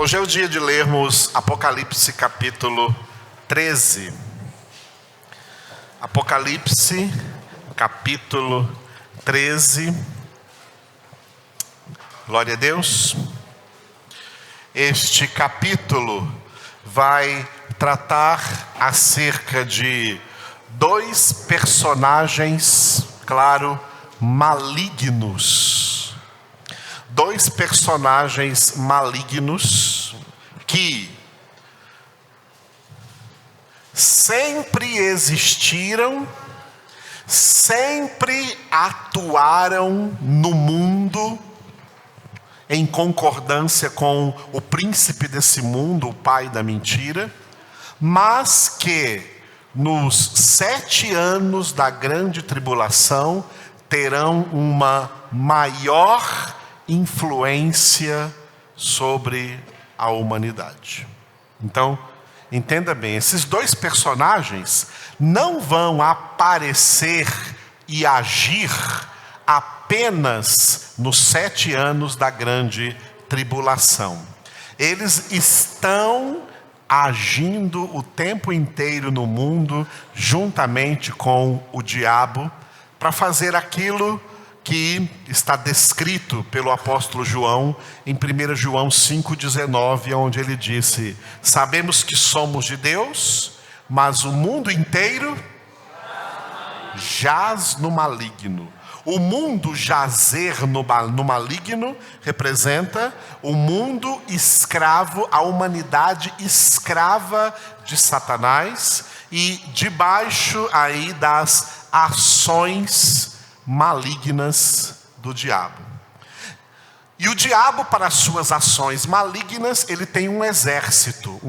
Hoje é o dia de lermos Apocalipse capítulo 13. Apocalipse capítulo 13. Glória a Deus. Este capítulo vai tratar acerca de dois personagens, claro, malignos. Dois personagens malignos que sempre existiram, sempre atuaram no mundo em concordância com o príncipe desse mundo, o pai da mentira, mas que nos 7 anos da grande tribulação terão uma maior influência sobre a humanidade. Então, entenda bem, esses dois personagens não vão aparecer e agir apenas nos 7 anos da grande tribulação. Eles estão agindo o tempo inteiro no mundo, juntamente com o diabo, para fazer aquilo que está descrito pelo apóstolo João em 1 João 5,19, onde ele disse: sabemos que somos de Deus, mas o mundo inteiro jaz no maligno. O mundo jazer no maligno representa o mundo escravo, a humanidade escrava de Satanás e debaixo aí das ações malignas do diabo. E o diabo, para suas ações malignas, ele tem um exército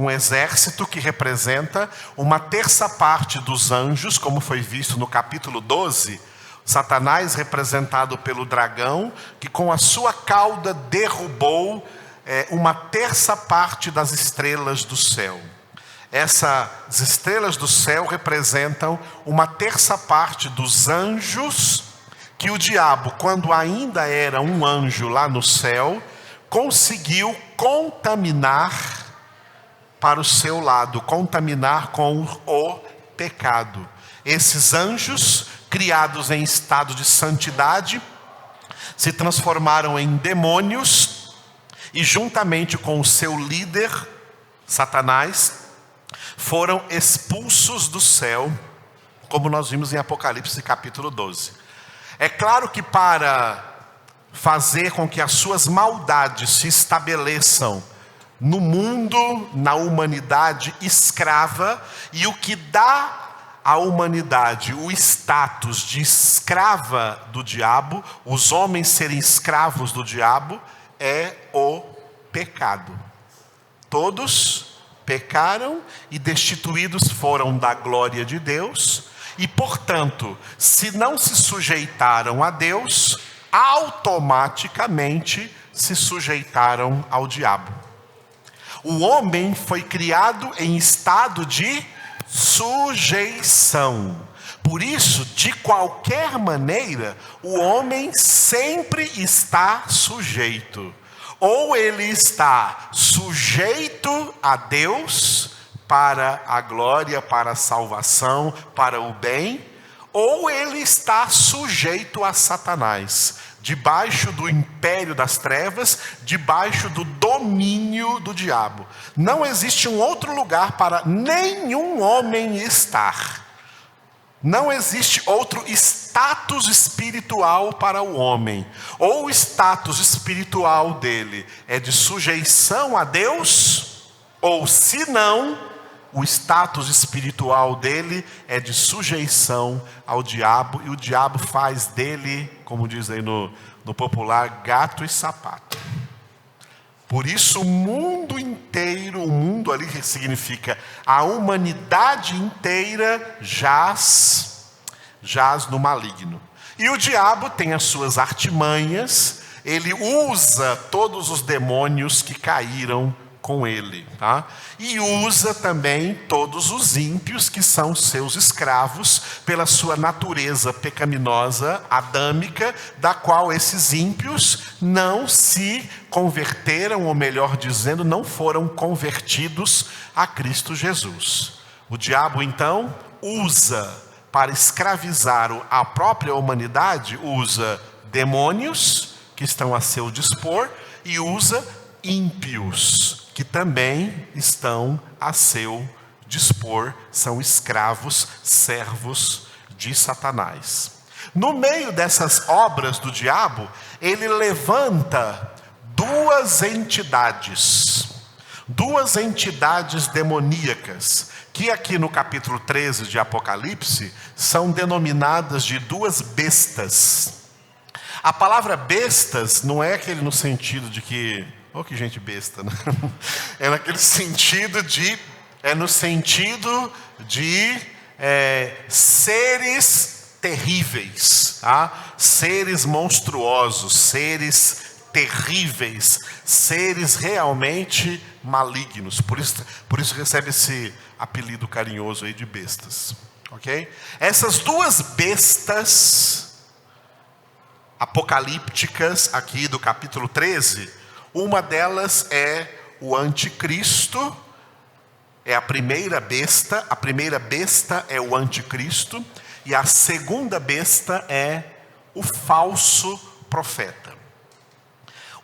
que representa uma terça parte dos anjos, como foi visto no capítulo 12, Satanás representado pelo dragão, que com a sua cauda derrubou uma terça parte das estrelas do céu. Essas estrelas do céu representam uma terça parte dos anjos que o diabo, quando ainda era um anjo lá no céu, conseguiu contaminar para o seu lado, contaminar com o pecado. Esses anjos, criados em estado de santidade, se transformaram em demônios e, juntamente com o seu líder, Satanás, foram expulsos do céu, como nós vimos em Apocalipse capítulo 12. É claro que para fazer com que as suas maldades se estabeleçam no mundo, na humanidade escrava, e o que dá à humanidade o status de escrava do diabo, os homens serem escravos do diabo, é o pecado. Todos pecaram e destituídos foram da glória de Deus. E, portanto, se não se sujeitaram a Deus, automaticamente se sujeitaram ao diabo. O homem foi criado em estado de sujeição. Por isso, de qualquer maneira, o homem sempre está sujeito. Ou ele está sujeito a Deus, para a glória, para a salvação, para o bem, ou ele está sujeito a Satanás, debaixo do império das trevas, debaixo do domínio do diabo. Não existe um outro lugar para nenhum homem estar. Não existe outro status espiritual para o homem. Ou o status espiritual dele é de sujeição a Deus, ou se não, o status espiritual dele é de sujeição ao diabo, e o diabo faz dele, como diz aí no popular, gato e sapato. Por isso o mundo inteiro, o mundo ali significa a humanidade inteira jaz no maligno. E o diabo tem as suas artimanhas, ele usa todos os demônios que caíram com ele, tá? E usa também todos os ímpios que são seus escravos pela sua natureza pecaminosa, adâmica, da qual esses ímpios não se converteram, ou melhor dizendo, não foram convertidos a Cristo Jesus. O diabo então usa para escravizar a própria humanidade, usa demônios que estão a seu dispor e usa ímpios que também estão a seu dispor, são escravos, servos de Satanás. No meio dessas obras do diabo, ele levanta duas entidades demoníacas, que aqui no capítulo 13 de Apocalipse são denominadas de duas bestas. A palavra bestas não é aquele no sentido de que, que gente besta, né? É naquele sentido de, seres terríveis, tá? Seres monstruosos, seres terríveis, seres realmente malignos. Por isso recebe esse apelido carinhoso aí de bestas, ok? Essas duas bestas apocalípticas aqui do capítulo 13, uma delas é o anticristo, é a primeira besta é o anticristo, e a segunda besta é o falso profeta.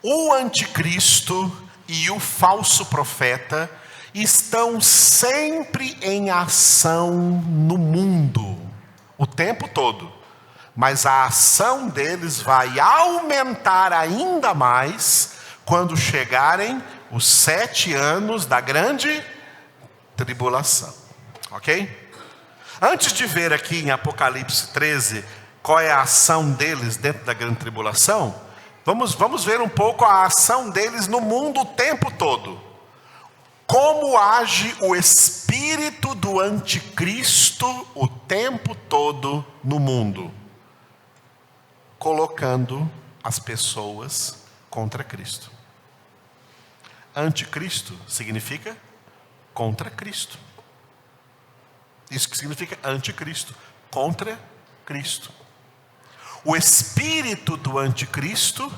O anticristo e o falso profeta estão sempre em ação no mundo, o tempo todo. Mas a ação deles vai aumentar ainda mais quando chegarem os 7 anos da grande tribulação. Ok? Antes de ver aqui em Apocalipse 13 qual é a ação deles dentro da grande tribulação, vamos ver um pouco a ação deles no mundo o tempo todo. Como age o espírito do anticristo o tempo todo no mundo? Colocando as pessoas contra Cristo. Anticristo significa contra Cristo. Isso que significa anticristo, contra Cristo. O espírito do anticristo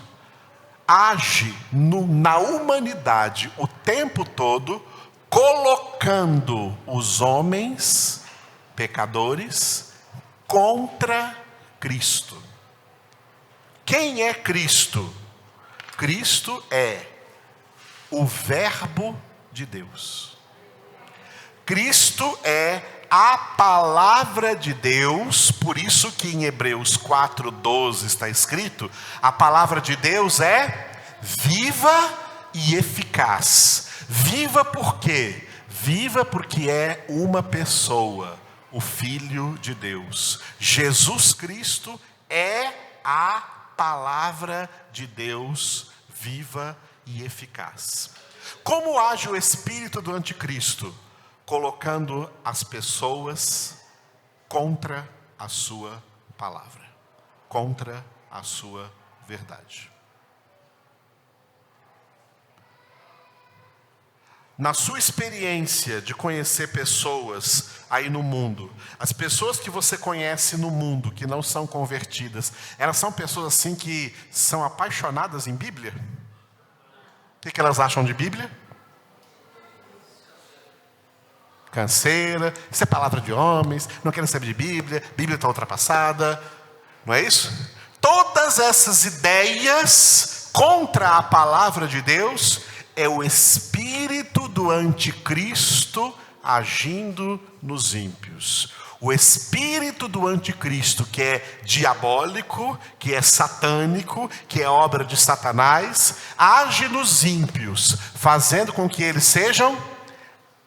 age na humanidade o tempo todo, colocando os homens pecadores contra Cristo. Quem é Cristo? Cristo é o Verbo de Deus. Cristo é a palavra de Deus, por isso que em Hebreus 4:12 está escrito, a palavra de Deus é viva e eficaz. Viva por quê? Viva porque é uma pessoa, o Filho de Deus. Jesus Cristo é a palavra de Deus viva e eficaz. Como age o espírito do anticristo? Colocando as pessoas contra a sua palavra, contra a sua verdade. Na sua experiência de conhecer pessoas aí no mundo, as pessoas que você conhece no mundo, que não são convertidas, elas são pessoas assim que são apaixonadas em Bíblia? O que elas acham de Bíblia? Canseira, isso é palavra de homens, não querem saber de Bíblia, Bíblia está ultrapassada, não é isso? Todas essas ideias contra a palavra de Deus é o espírito do anticristo agindo nos ímpios. O espírito do anticristo, que é diabólico, que é satânico, que é obra de Satanás, age nos ímpios, fazendo com que eles sejam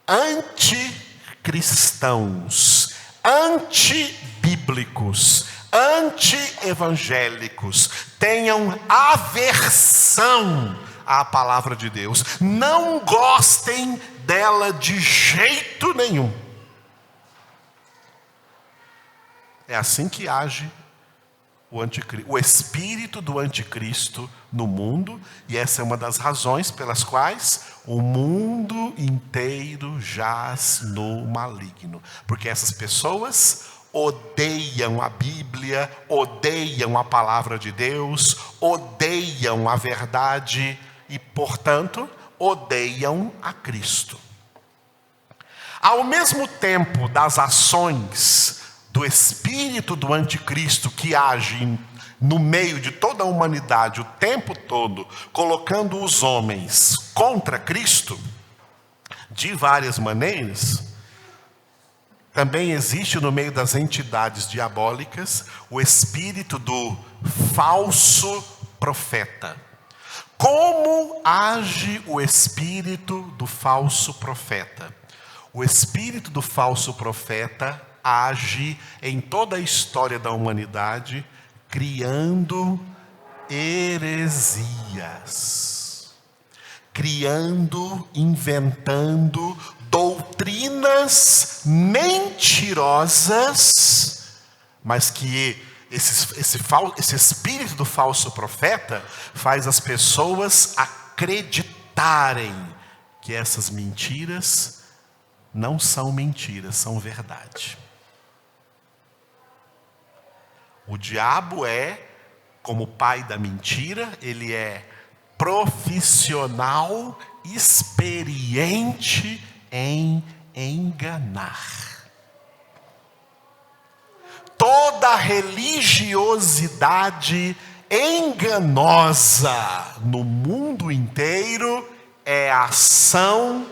anticristãos, antibíblicos, anti-evangélicos, tenham aversão à palavra de Deus, não gostem dela de jeito nenhum. É assim que age o espírito do anticristo no mundo, e essa é uma das razões pelas quais o mundo inteiro jaz no maligno, porque essas pessoas odeiam a Bíblia, odeiam a palavra de Deus, odeiam a verdade e, portanto, odeiam a Cristo. Ao mesmo tempo das ações do espírito do anticristo que age no meio de toda a humanidade o tempo todo, colocando os homens contra Cristo, de várias maneiras, também existe no meio das entidades diabólicas o espírito do falso profeta. Como age o espírito do falso profeta? O espírito do falso profeta age em toda a história da humanidade, criando heresias, inventando doutrinas mentirosas, mas que esse espírito do falso profeta faz as pessoas acreditarem que essas mentiras não são mentiras, são verdade. O diabo é, como pai da mentira, ele é profissional, experiente em enganar. Toda religiosidade enganosa no mundo inteiro é a ação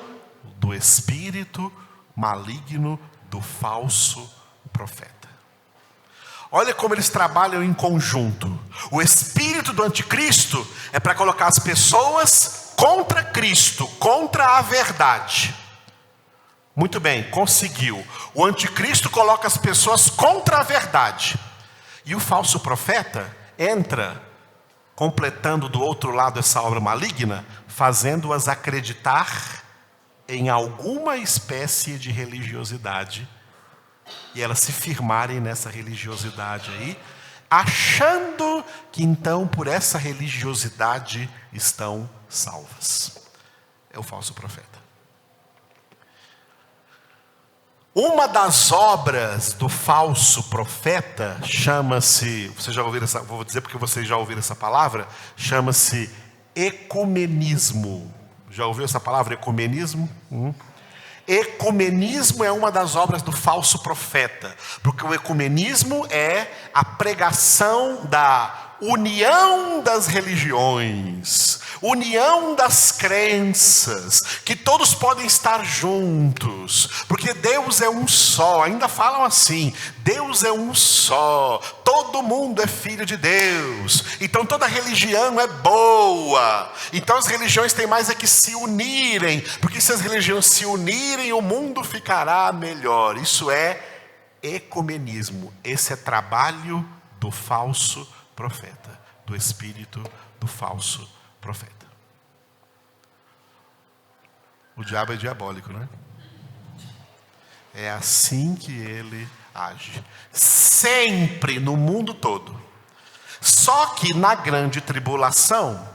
do espírito maligno do falso profeta. Olha como eles trabalham em conjunto. O espírito do anticristo é para colocar as pessoas contra Cristo, contra a verdade. Muito bem, conseguiu. O anticristo coloca as pessoas contra a verdade. E o falso profeta entra, completando do outro lado essa obra maligna, fazendo-as acreditar em alguma espécie de religiosidade, e elas se firmarem nessa religiosidade aí, achando que então por essa religiosidade estão salvas. É o falso profeta. Uma das obras do falso profeta chama-se, vocês já ouviram essa, vou dizer porque vocês já ouviram essa palavra, chama-se ecumenismo. Já ouviu essa palavra, ecumenismo? Ecumenismo é uma das obras do falso profeta, porque o ecumenismo é a pregação da união das religiões, união das crenças, que todos podem estar juntos, porque Deus é um só. Ainda falam assim: Deus é um só, todo mundo é filho de Deus, então toda religião é boa, então as religiões têm mais é que se unirem, porque se as religiões se unirem, o mundo ficará melhor. Isso é ecumenismo. Esse é trabalho do falso profeta, do espírito do falso profeta. O diabo é diabólico, né? É assim que ele age, sempre, no mundo todo. Só que na grande tribulação,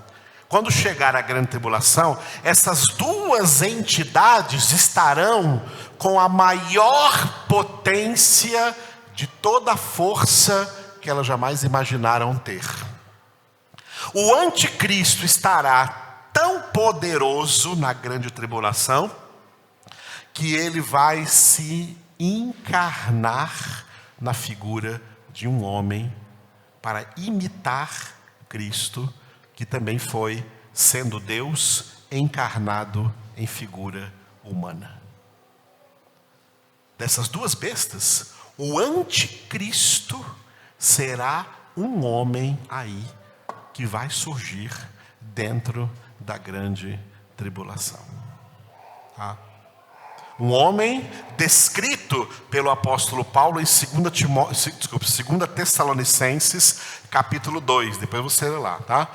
quando chegar a grande tribulação, essas duas entidades estarão com a maior potência de toda a força que elas jamais imaginaram ter. O anticristo estará tão poderoso na grande tribulação que ele vai se encarnar na figura de um homem para imitar Cristo, que também foi, sendo Deus, encarnado em figura humana. Dessas duas bestas, o anticristo será um homem aí que vai surgir dentro da grande tribulação. Tá? Um homem descrito pelo apóstolo Paulo em 2 Tessalonicenses, capítulo 2. Depois você lê lá, tá?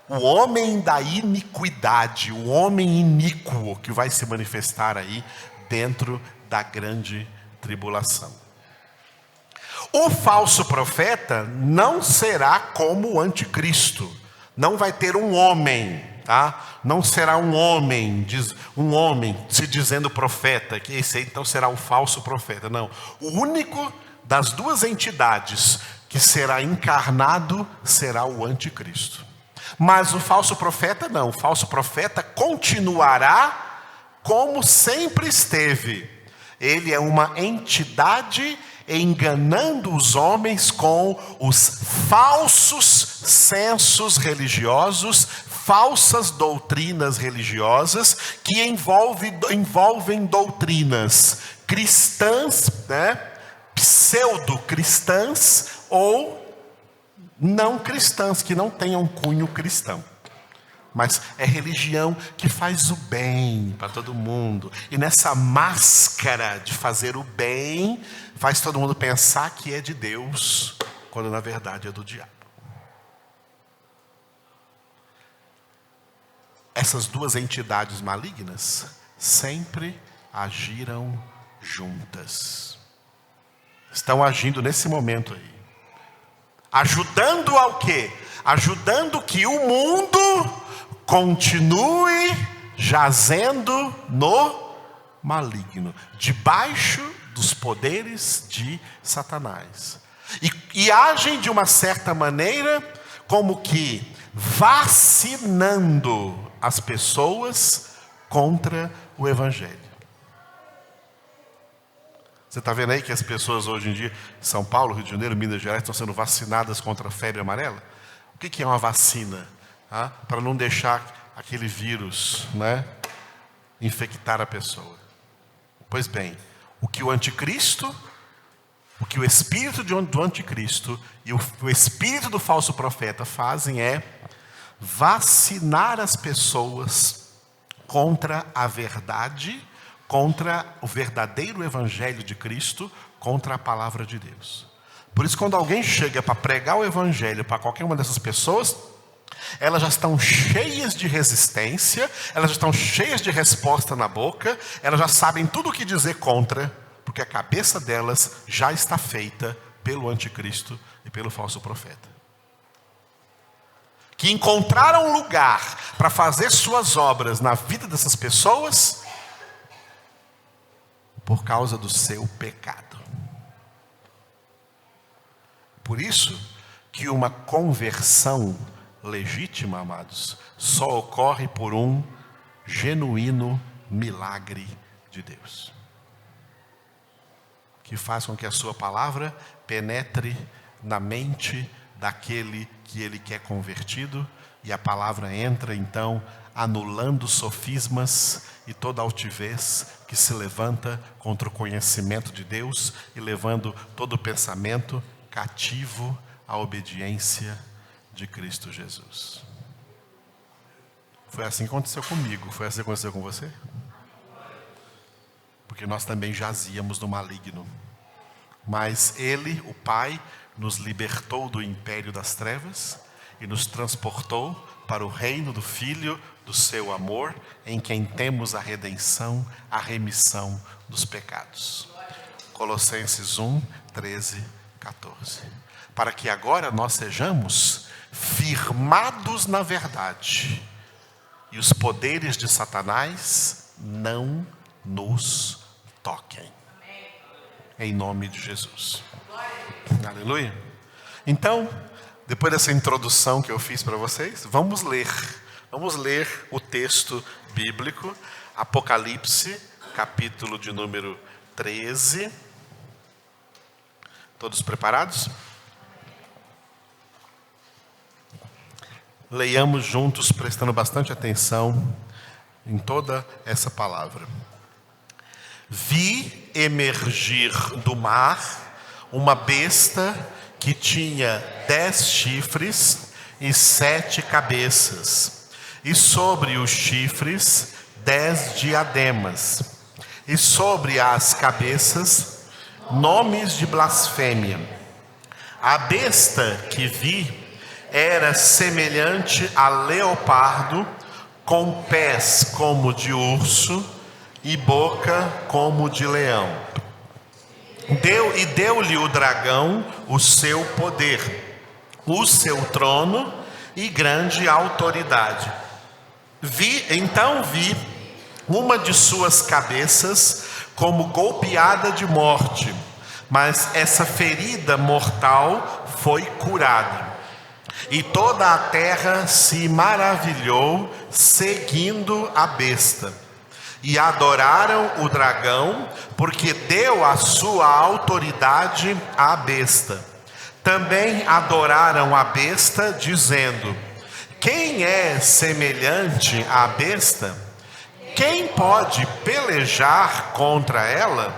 O homem da iniquidade, o homem iníquo que vai se manifestar aí dentro da grande tribulação. O falso profeta não será como o anticristo. Não vai ter um homem, tá? Não será um homem se dizendo profeta, que esse aí então será o falso profeta. Não. O único das duas entidades que será encarnado será o anticristo. Mas o falso profeta não. O falso profeta continuará como sempre esteve. Ele é uma entidade enganando os homens com os falsos sensos religiosos, falsas doutrinas religiosas que envolvem doutrinas cristãs, né? Pseudo-cristãs ou não cristãs, que não tenham cunho cristão. Mas é religião que faz o bem para todo mundo. E nessa máscara de fazer o bem, faz todo mundo pensar que é de Deus, quando na verdade é do diabo. Essas duas entidades malignas sempre agiram juntas. Estão agindo nesse momento aí. Ajudando ao quê? Ajudando que o mundo continue jazendo no maligno, debaixo dos poderes de Satanás. E agem de uma certa maneira como que vacinando as pessoas contra o Evangelho. Você está vendo aí que as pessoas hoje em dia, São Paulo, Rio de Janeiro, Minas Gerais, estão sendo vacinadas contra a febre amarela? O que é uma vacina? Para não deixar aquele vírus, né, infectar a pessoa. Pois bem, o que o anticristo, o que o espírito do anticristo e o espírito do falso profeta fazem é vacinar as pessoas contra a verdade, contra o verdadeiro evangelho de Cristo, contra a palavra de Deus. Por isso, quando alguém chega para pregar o evangelho para qualquer uma dessas pessoas, elas já estão cheias de resistência, elas já estão cheias de resposta na boca, elas já sabem tudo o que dizer contra, porque a cabeça delas já está feita pelo anticristo e pelo falso profeta. Que encontraram lugar para fazer suas obras na vida dessas pessoas por causa do seu pecado. Por isso que uma conversão legítima, amados, só ocorre por um genuíno milagre de Deus, que faz com que a sua palavra penetre na mente daquele que ele quer convertido, e a palavra entra então anulando sofismas e toda altivez que se levanta contra o conhecimento de Deus e levando todo o pensamento cativo à obediência de Cristo Jesus. Foi assim que aconteceu comigo. Foi assim que aconteceu com você? Porque nós também jazíamos no maligno. Mas Ele, o Pai, nos libertou do império das trevas e nos transportou para o reino do Filho do seu amor, em quem temos a redenção, a remissão dos pecados. Colossenses 1, 13, 14. Para que agora nós sejamos firmados na verdade, e os poderes de Satanás não nos toquem. Em nome de Jesus. Aleluia. Então, depois dessa introdução que eu fiz para vocês, vamos ler o texto bíblico, Apocalipse, capítulo de número 13. Todos preparados? Leiamos juntos, prestando bastante atenção em toda essa palavra. Vi emergir do mar uma besta que tinha 10 chifres e 7 cabeças, e sobre os chifres 10 diademas, e sobre as cabeças nomes de blasfêmia. A besta que vi era semelhante a leopardo, com pés como de urso e boca como de leão. Deu-lhe o dragão o seu poder, o seu trono e grande autoridade. Então vi uma de suas cabeças como golpeada de morte, mas essa ferida mortal foi curada. E toda a terra se maravilhou seguindo a besta. E adoraram o dragão, porque deu a sua autoridade à besta. Também adoraram a besta, dizendo: quem é semelhante à besta? Quem pode pelejar contra ela?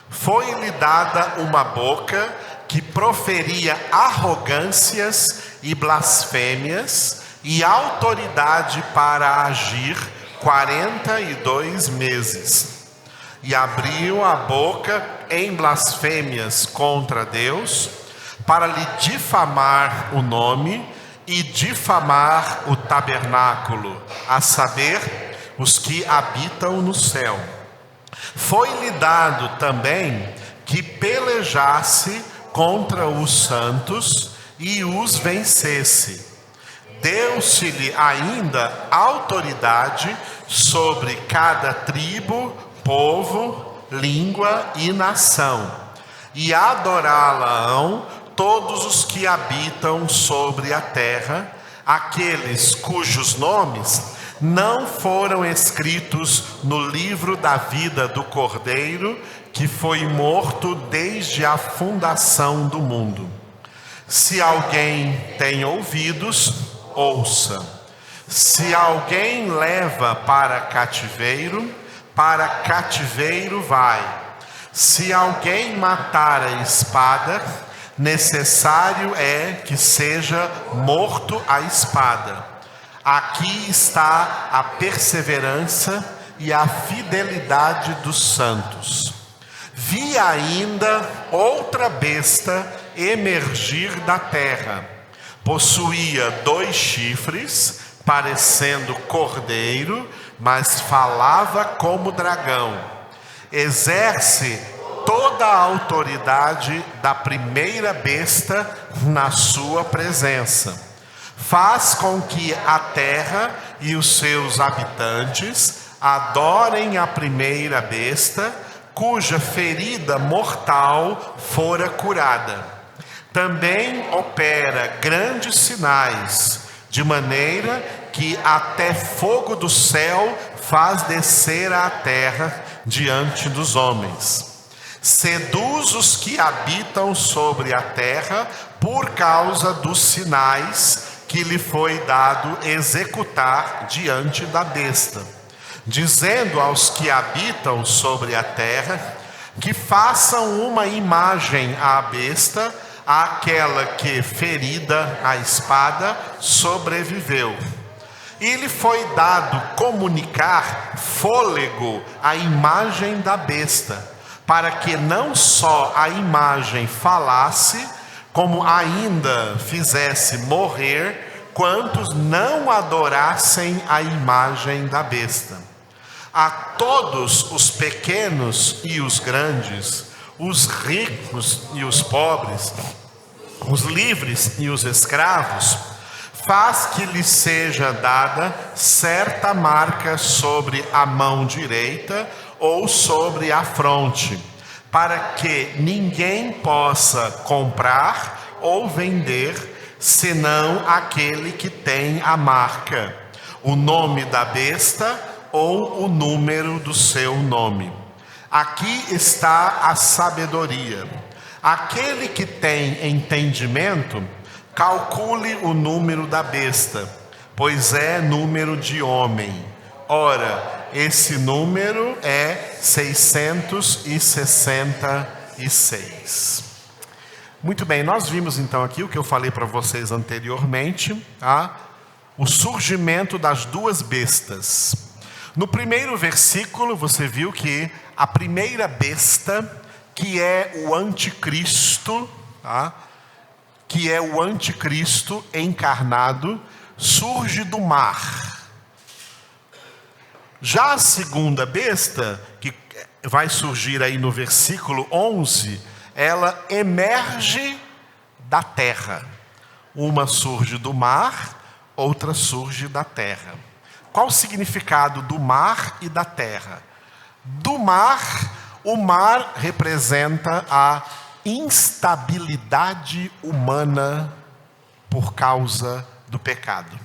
Foi-lhe dada uma boca que proferia arrogâncias e blasfêmias, e autoridade para agir 42 meses. E abriu a boca em blasfêmias contra Deus, para lhe difamar o nome e difamar o tabernáculo, a saber, os que habitam no céu. Foi-lhe dado também que pelejasse contra os santos e os vencesse. Deu-se-lhe ainda autoridade sobre cada tribo, povo, língua e nação, e adorá-la-ão todos os que habitam sobre a terra, aqueles cujos nomes não foram escritos no livro da vida do Cordeiro, que foi morto desde a fundação do mundo. Se alguém tem ouvidos, ouça. Se alguém leva para cativeiro vai. Se alguém matar a espada, necessário é que seja morto a espada. Aqui está a perseverança e a fidelidade dos santos. Vi ainda outra besta emergir da terra. Possuía 2 chifres, parecendo cordeiro, mas falava como dragão. Exerce toda a autoridade da primeira besta na sua presença. Faz com que a terra e os seus habitantes adorem a primeira besta, cuja ferida mortal fora curada. Também opera grandes sinais, de maneira que até fogo do céu faz descer à terra diante dos homens. Seduz os que habitam sobre a terra por causa dos sinais que lhe foi dado executar diante da besta, dizendo aos que habitam sobre a terra que façam uma imagem à besta, àquela que, ferida a espada, sobreviveu. E lhe foi dado comunicar fôlego à imagem da besta, para que não só a imagem falasse, como ainda fizesse morrer quantos não adorassem a imagem da besta. A todos os pequenos e os grandes, os ricos e os pobres, os livres e os escravos, faz que lhes seja dada certa marca sobre a mão direita ou sobre a fronte, para que ninguém possa comprar ou vender, senão aquele que tem a marca, o nome da besta ou o número do seu nome. Aqui está a sabedoria. Aquele que tem entendimento, calcule o número da besta, pois é número de homem. Ora, esse número é 666. Muito bem, nós vimos então aqui o que eu falei para vocês anteriormente, tá? O surgimento das 2 bestas. No primeiro versículo você viu que a primeira besta, que é o anticristo, tá? Que é o anticristo encarnado, surge do mar. Já a segunda besta, que vai surgir aí no versículo 11, ela emerge da terra. Uma surge do mar, outra surge da terra. Qual o significado do mar e da terra? Do mar, o mar representa a instabilidade humana por causa do pecado.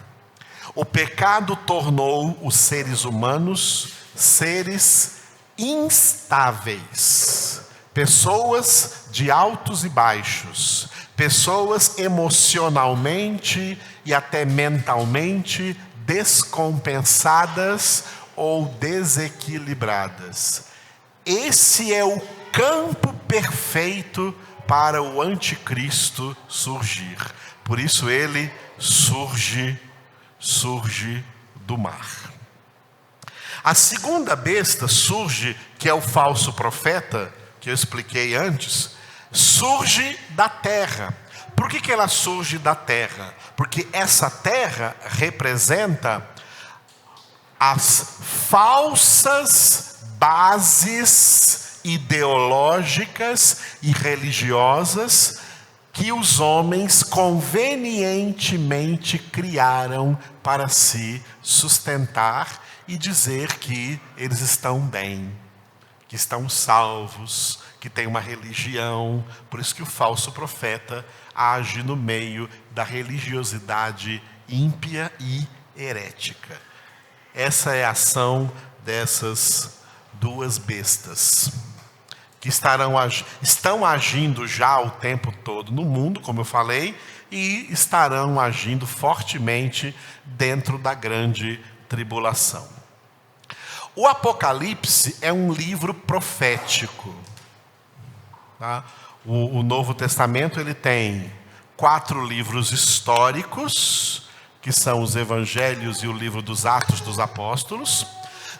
O pecado tornou os seres humanos seres instáveis, pessoas de altos e baixos, pessoas emocionalmente e até mentalmente descompensadas ou desequilibradas. Esse é o campo perfeito para o anticristo surgir. Por isso ele surge do mar. A segunda besta surge, que é o falso profeta, que eu expliquei antes, surge da terra. Por que ela surge da terra? Porque essa terra representa as falsas bases ideológicas e religiosas que os homens convenientemente criaram para se sustentar e dizer que eles estão bem, que estão salvos, que tem uma religião. Por isso que o falso profeta age no meio da religiosidade ímpia e herética. Essa é a ação dessas duas bestas, que estão agindo já o tempo todo no mundo, como eu falei, e estarão agindo fortemente dentro da grande tribulação. O Apocalipse é um livro profético. Tá? O Novo Testamento ele tem 4 livros históricos, que são os Evangelhos e o livro dos Atos dos Apóstolos.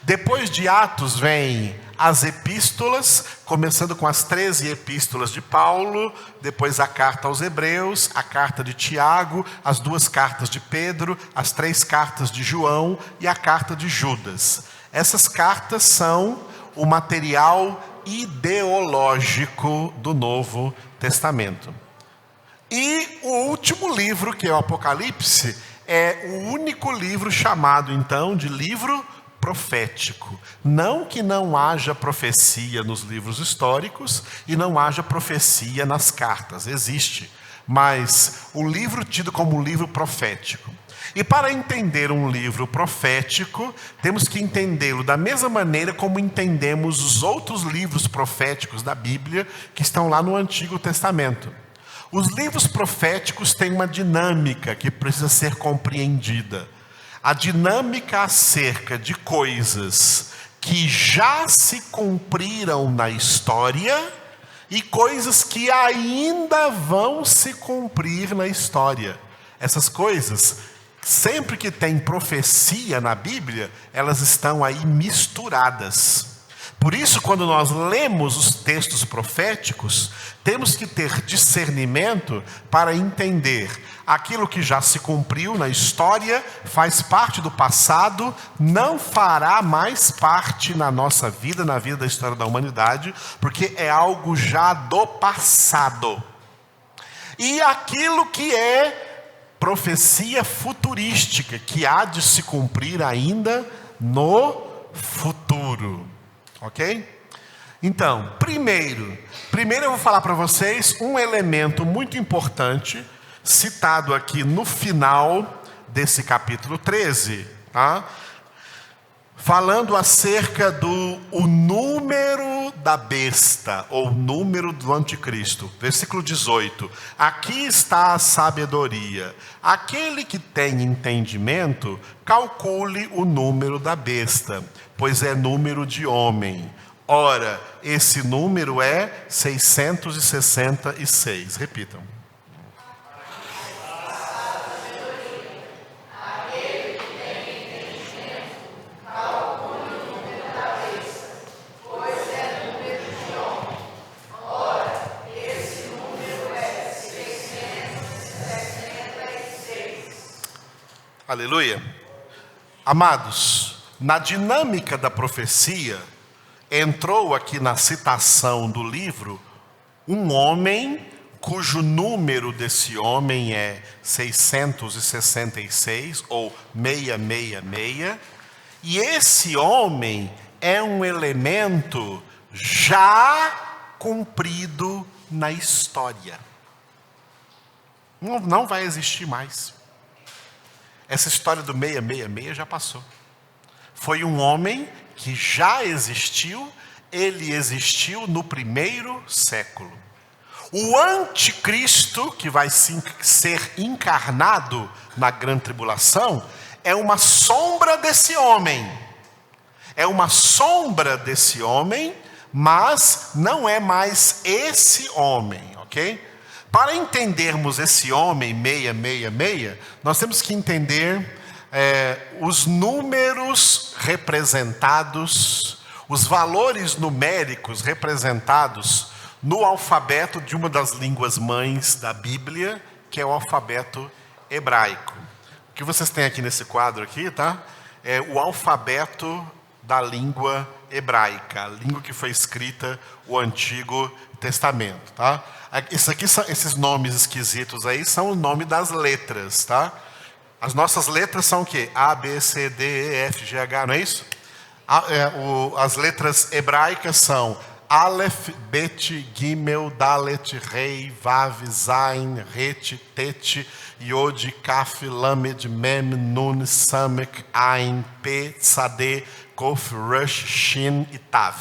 Depois de Atos vem as epístolas, começando com as 13 epístolas de Paulo, depois a carta aos Hebreus, a carta de Tiago, as 2 cartas de Pedro, as 3 cartas de João e a carta de Judas. Essas cartas são o material ideológico do Novo Testamento. E o último livro, que é o Apocalipse, é o único livro chamado então de livro profético. Não que não haja profecia nos livros históricos e não haja profecia nas cartas, existe, mas o livro tido como livro profético. E para entender um livro profético, temos que entendê-lo da mesma maneira como entendemos os outros livros proféticos da Bíblia que estão lá no Antigo Testamento. Os livros proféticos têm uma dinâmica que precisa ser compreendida. A dinâmica acerca de coisas que já se cumpriram na história e coisas que ainda vão se cumprir na história. Essas coisas, sempre que tem profecia na Bíblia, elas estão aí misturadas. Por isso, quando nós lemos os textos proféticos, temos que ter discernimento para entender aquilo que já se cumpriu na história, faz parte do passado, não fará mais parte na nossa vida, na vida da história da humanidade, porque é algo já do passado. E aquilo que é profecia futurística, que há de se cumprir ainda no futuro. Ok? Então, primeiro eu vou falar para vocês um elemento muito importante, citado aqui no final desse capítulo 13, tá? Falando acerca do número da besta, ou número do anticristo. Versículo 18. Aqui está a sabedoria. Aquele que tem entendimento, calcule o número da besta, pois é número de homem. Ora, esse número é 666. Repitam. Aleluia. Amados, na dinâmica da profecia, entrou aqui na citação do livro um homem cujo número desse homem é 666 ou 666, e esse homem é um elemento já cumprido na história. Não vai existir mais. Essa história do 666 já passou. Foi um homem que já existiu, ele existiu no primeiro século. O anticristo, que vai ser encarnado na grande tribulação, é uma sombra desse homem. É uma sombra desse homem, mas não é mais esse homem, ok? Para entendermos esse homem 666, nós temos que entender os números representados, os valores numéricos representados no alfabeto de uma das línguas mães da Bíblia, que é o alfabeto hebraico. O que vocês têm aqui nesse quadro aqui, tá? É o alfabeto da língua hebraica, a língua que foi escrita o Antigo Testamento, tá? Esses nomes esquisitos aí são o nome das letras, tá? As nossas letras são o quê? A, B, C, D, E, F, G, H, não é isso? As letras hebraicas são Aleph, Bet, Gimel, Dalet, Rei, Vav, Zain, Het, Tet, Yod, Kaf, Lamed, Mem, Nun, Samek, Ain, Pe, Tzadeh, Kof, Resh, Shin e Tav.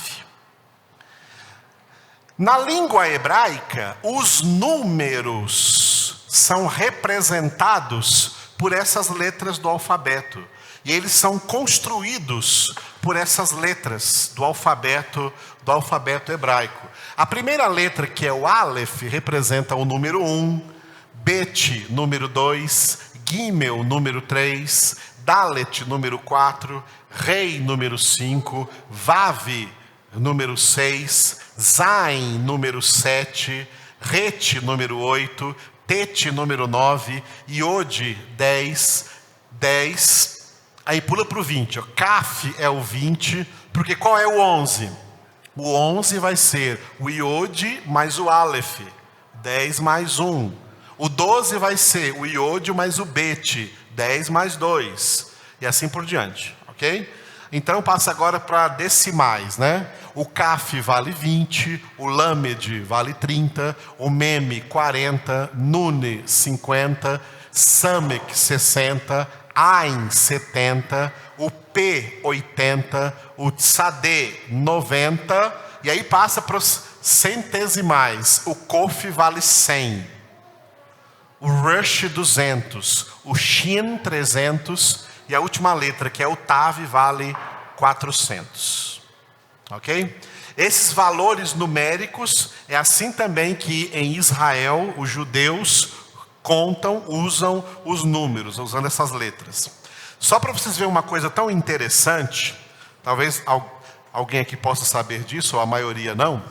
Na língua hebraica, os números são representados por essas letras do alfabeto. E eles são construídos por essas letras do alfabeto hebraico. A primeira letra, que é o Aleph, representa o número 1, Bet, número 2, Gimel, número 3, Dalet, número 4, Rei, número 5, Vav, número 6, Zain, número 7, Het, número 8, Tet, número 9, Yod, 10, aí pula para o 20. Kaf é o 20, porque qual é o 11? O 11 vai ser o Yod mais o Aleph, 10 mais 1. O 12 vai ser o Yod mais o Bet, 10 mais 2. E assim por diante, ok? Então passa agora para decimais, né? O Kaf vale 20, o Lamed vale 30, o Mem 40, Nun 50, Samek 60, Ain 70, o P 80, o Tzadeh 90, e aí passa para os centesimais. O Kof vale 100, o Resh 200, o Shin 300, e a última letra, que é o Tav, vale 400. Ok? Esses valores numéricos, é assim também que em Israel, os judeus usam os números, usando essas letras. Só para vocês verem uma coisa tão interessante, talvez alguém aqui possa saber disso, ou a maioria não.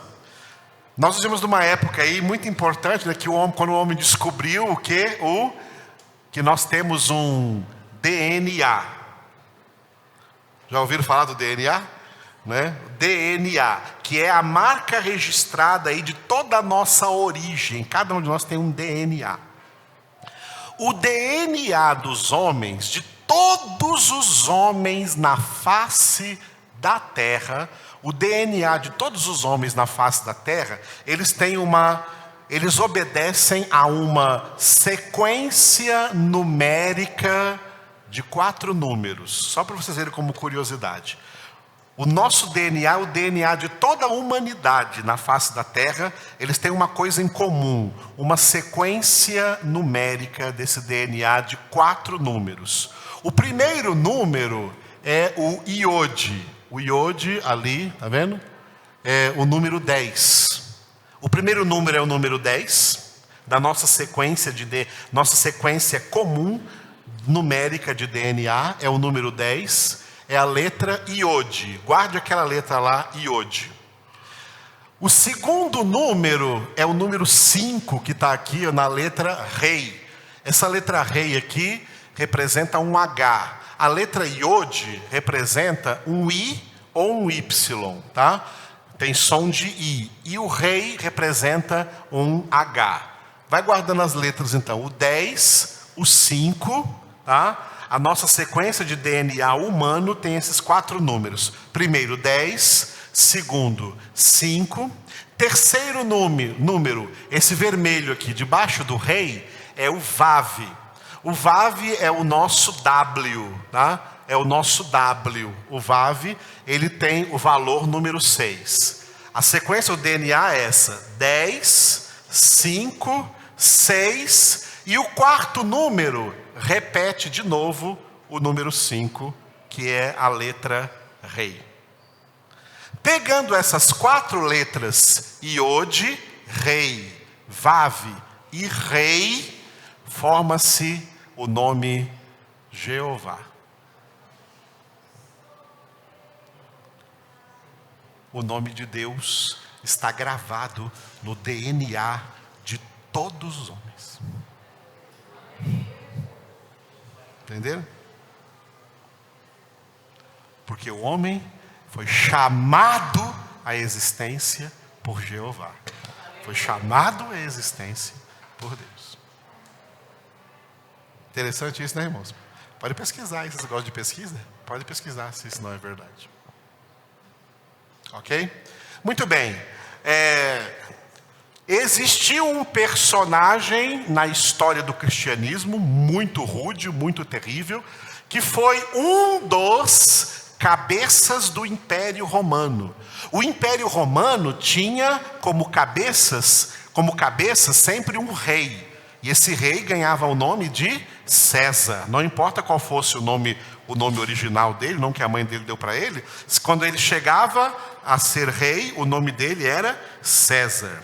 Nós vivemos numa época aí muito importante, né, que quando o homem descobriu o quê? Que nós temos um DNA. Já ouviram falar do DNA? Né? DNA, que é a marca registrada aí de toda a nossa origem. Cada um de nós tem um DNA. O DNA dos homens, de todos os homens na face da terra, o DNA de todos os homens na face da terra, eles obedecem a uma sequência numérica de 4 números. Só para vocês verem como curiosidade. O nosso DNA, o DNA de toda a humanidade na face da terra, eles têm uma coisa em comum, uma sequência numérica desse DNA de 4 números. O primeiro número é o Iod. O Iod ali, tá vendo? É o número 10. O primeiro número é o número 10, da nossa sequência nossa sequência comum numérica de DNA, é o número 10. É a letra Iod. Guarde aquela letra lá, Iod. O segundo número é o número 5, que está aqui na letra Rei. Essa letra Rei aqui representa um H. A letra Iod representa um I, ou um Y, tá? Tem som de I. E o rei representa um H. Vai guardando as letras então. O 10, o 5, tá? A nossa sequência de DNA humano tem esses 4 números. Primeiro, 10. Segundo, 5. Terceiro número, esse vermelho aqui, debaixo do rei, é o Vav. O Vav é o nosso W, tá? É o nosso W. O Vav, ele tem o valor número 6. A sequência do DNA é essa: 10, 5, 6. E o quarto número repete de novo o número 5, que é a letra rei. Pegando essas 4 letras, Iode, rei, Vav e rei, forma-se o nome Jeová. O nome de Deus está gravado no DNA de todos os homens. Entenderam? Porque o homem foi chamado à existência por Jeová. Foi chamado à existência por Deus. Interessante isso, né, irmãos? Pode pesquisar, vocês gostam de pesquisa? Pode pesquisar se isso não é verdade. Ok? Muito bem. Existiu um personagem na história do cristianismo muito rude, muito terrível, que foi um dos cabeças do Império Romano. O Império Romano tinha como cabeça sempre um rei. E esse rei ganhava o nome de César. Não importa qual fosse o nome original dele, não que a mãe dele deu para ele. Quando ele chegava a ser rei, o nome dele era César.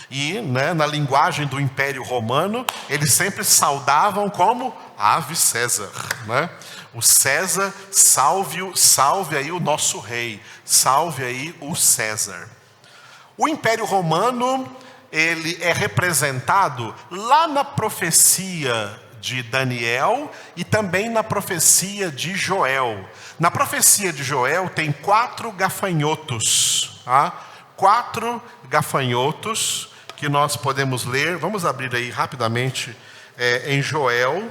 E na linguagem do Império Romano, eles sempre saudavam como Ave César, né? O César, salve aí o nosso rei, salve aí o César. O Império Romano, ele é representado lá na profecia de Daniel e também na profecia de Joel. Na profecia de Joel tem 4 gafanhotos, tá? 4 gafanhotos que nós podemos ler. Vamos abrir aí rapidamente em Joel,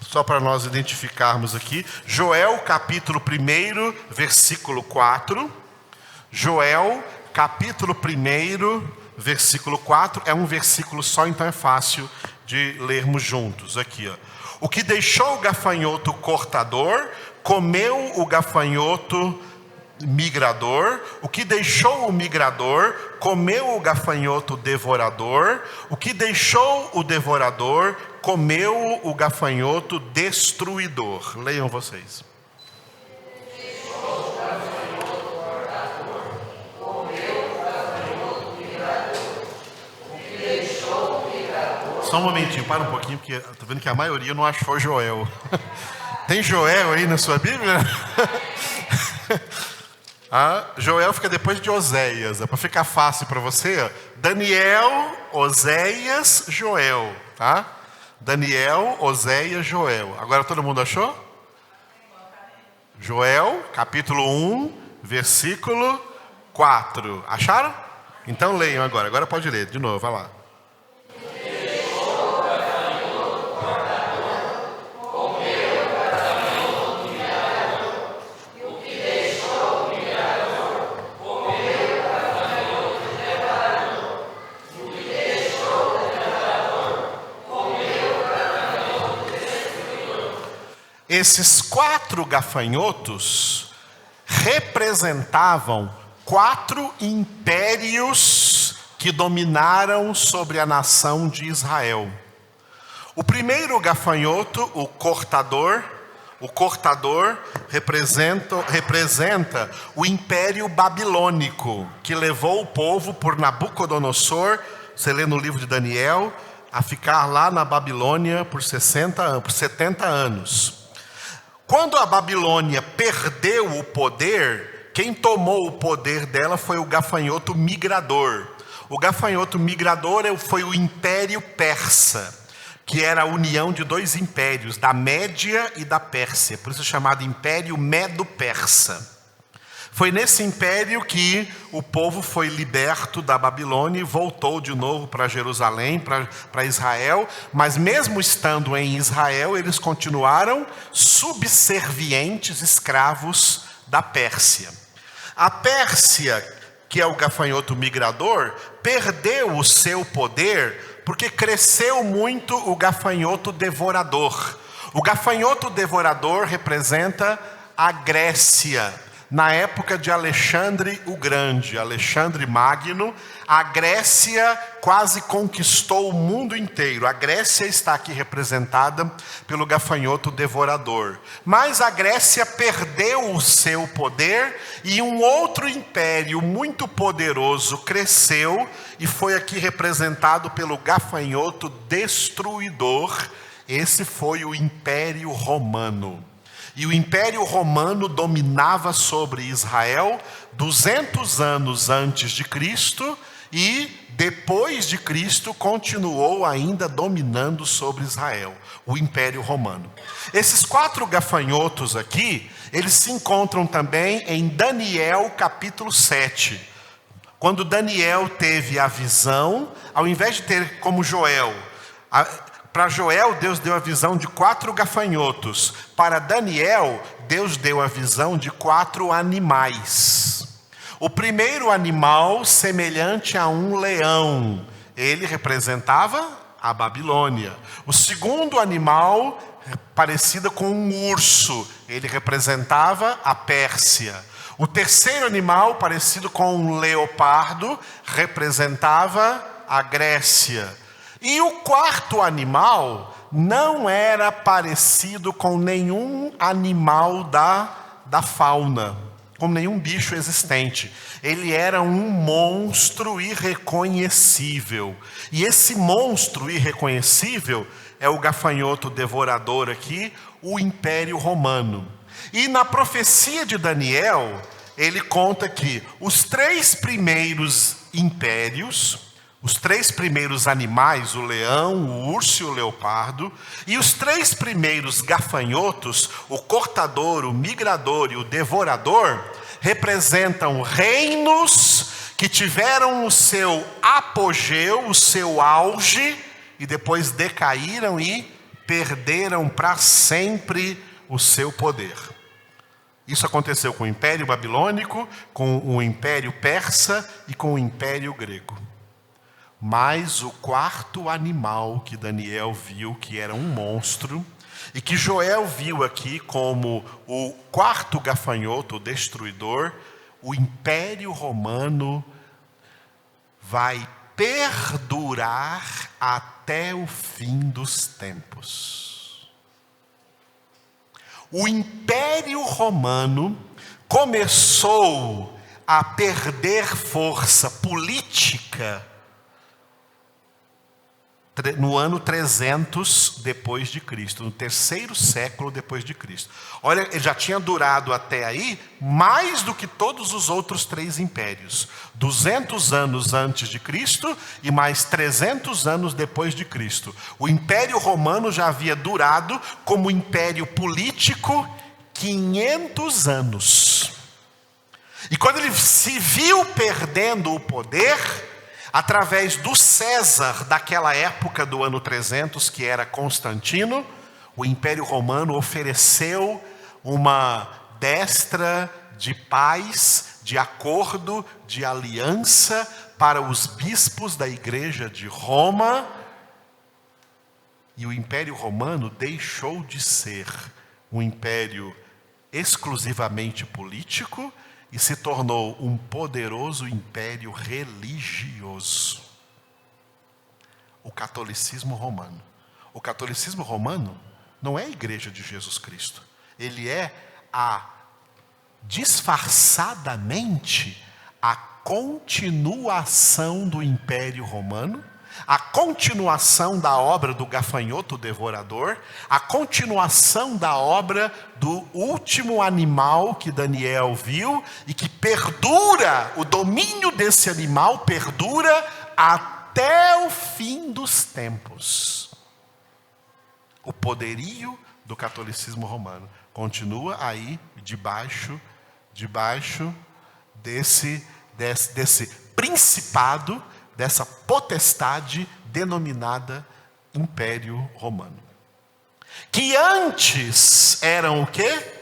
só para nós identificarmos aqui. Joel, capítulo 1, versículo 4. Joel, capítulo 1, versículo 4. É um versículo só, então é fácil de lermos juntos. Aqui, ó. O que deixou o gafanhoto cortador, comeu o gafanhoto migrador. O que deixou o migrador, comeu o gafanhoto devorador. O que deixou o devorador, comeu o gafanhoto destruidor. Leiam vocês. Só um momentinho, para um pouquinho, porque estou vendo que a maioria não achou Joel. Tem Joel aí na sua Bíblia? Joel fica depois de Oséias. Para ficar fácil para você, Daniel, Oséias, Joel. Tá? Daniel, Oséias, Joel. Agora todo mundo achou? Joel, capítulo 1, versículo 4. Acharam? Então leiam agora. Agora pode ler de novo, vai lá. Esses 4 gafanhotos representavam 4 impérios que dominaram sobre a nação de Israel. O primeiro gafanhoto, o cortador representa o Império Babilônico, que levou o povo por Nabucodonosor, você lê no livro de Daniel, a ficar lá na Babilônia por 70 anos. Quando a Babilônia perdeu o poder, quem tomou o poder dela foi o gafanhoto migrador. O gafanhoto migrador foi o Império Persa, que era a união de 2 impérios, da Média e da Pérsia. Por isso é chamado Império Medo-Persa. Foi nesse império que o povo foi liberto da Babilônia e voltou de novo para Jerusalém, para Israel. Mas mesmo estando em Israel, eles continuaram subservientes, escravos da Pérsia. A Pérsia, que é o gafanhoto migrador, perdeu o seu poder porque cresceu muito o gafanhoto devorador. O gafanhoto devorador representa a Grécia. Na época de Alexandre o Grande, Alexandre Magno, a Grécia quase conquistou o mundo inteiro. A Grécia está aqui representada pelo gafanhoto devorador. Mas a Grécia perdeu o seu poder e um outro império muito poderoso cresceu e foi aqui representado pelo gafanhoto destruidor. Esse foi o Império Romano. E o Império Romano dominava sobre Israel 200 anos antes de Cristo e depois de Cristo continuou ainda dominando sobre Israel, o Império Romano. Esses 4 gafanhotos aqui, eles se encontram também em Daniel capítulo 7. Quando Daniel teve a visão, ao invés de ter como Joel... Para Joel, Deus deu a visão de 4 gafanhotos. Para Daniel, Deus deu a visão de 4 animais. O primeiro animal, semelhante a um leão, ele representava a Babilônia. O segundo animal, parecido com um urso, ele representava a Pérsia. O terceiro animal, parecido com um leopardo, representava a Grécia. E o quarto animal não era parecido com nenhum animal da fauna, com nenhum bicho existente. Ele era um monstro irreconhecível. E esse monstro irreconhecível é o gafanhoto devorador aqui, o Império Romano. E na profecia de Daniel, ele conta que os 3 primeiros impérios, os 3 primeiros animais, o leão, o urso e o leopardo, e os 3 primeiros gafanhotos, o cortador, o migrador e o devorador, representam reinos que tiveram o seu apogeu, o seu auge, e depois decaíram e perderam para sempre o seu poder. Isso aconteceu com o Império Babilônico, com o Império Persa e com o Império Grego. Mas o quarto animal que Daniel viu, que era um monstro, e que Joel viu aqui como o quarto gafanhoto, o destruidor, o Império Romano vai perdurar até o fim dos tempos. O Império Romano começou a perder força política no ano 300 depois de Cristo, no 3º século depois de Cristo. Olha, ele já tinha durado até aí mais do que todos os outros 3 impérios. 200 anos antes de Cristo e mais 300 anos depois de Cristo. O Império Romano já havia durado como império político 500 anos. E quando ele se viu perdendo o poder, através do César daquela época do ano 300, que era Constantino, o Império Romano ofereceu uma destra de paz, de acordo, de aliança para os bispos da Igreja de Roma. E o Império Romano deixou de ser um império exclusivamente político e se tornou um poderoso império religioso. O catolicismo romano. O catolicismo romano não é a igreja de Jesus Cristo. Ele é disfarçadamente a continuação do Império Romano, a continuação da obra do gafanhoto devorador, a continuação da obra do último animal que Daniel viu e que perdura, o domínio desse animal perdura até o fim dos tempos. O poderio do catolicismo romano continua aí debaixo desse principado, dessa potestade denominada Império Romano. Que antes eram o quê?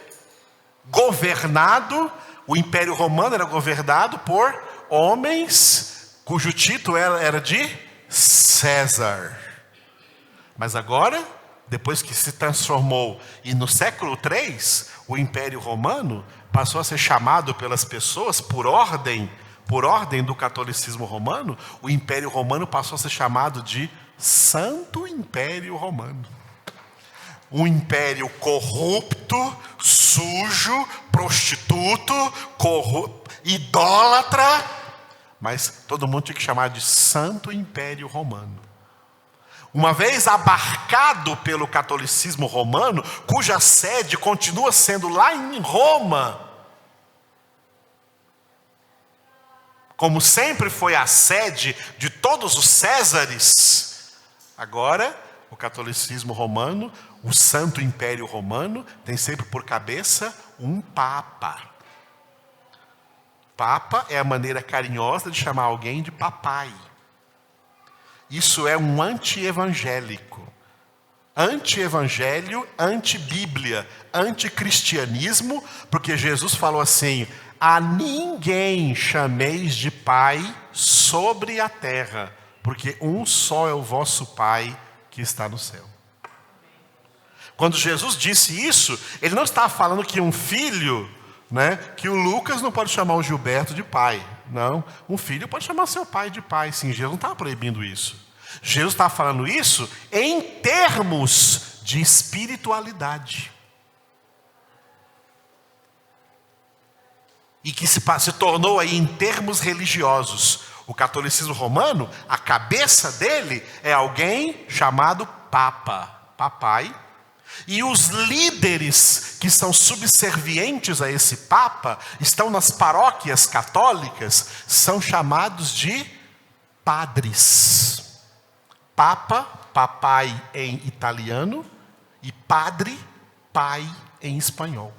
O Império Romano era governado por homens cujo título era de César. Mas agora, depois que se transformou, e no século III, o Império Romano passou a ser chamado pelas pessoas por ordem do catolicismo romano, o Império Romano passou a ser chamado de Santo Império Romano. Um império corrupto, sujo, prostituto, idólatra, mas todo mundo tinha que chamar de Santo Império Romano. Uma vez abarcado pelo catolicismo romano, cuja sede continua sendo lá em Roma, como sempre foi a sede de todos os Césares, agora o catolicismo romano, o Santo Império Romano, tem sempre por cabeça um Papa. Papa é a maneira carinhosa de chamar alguém de papai. Isso é um anti-evangélico. Anti-evangelho, anti-bíblia, anti-cristianismo, porque Jesus falou assim: a ninguém chameis de pai sobre a terra, porque um só é o vosso Pai que está no céu. Quando Jesus disse isso, ele não estava falando que um filho, que o Lucas não pode chamar o Gilberto de pai. Não, um filho pode chamar seu pai de pai, sim. Jesus não estava proibindo isso. Jesus estava falando isso em termos de espiritualidade. E que se tornou aí em termos religiosos. O catolicismo romano, a cabeça dele é alguém chamado Papa, papai. E os líderes que são subservientes a esse Papa, estão nas paróquias católicas, são chamados de padres. Papa, papai em italiano, e padre, pai em espanhol.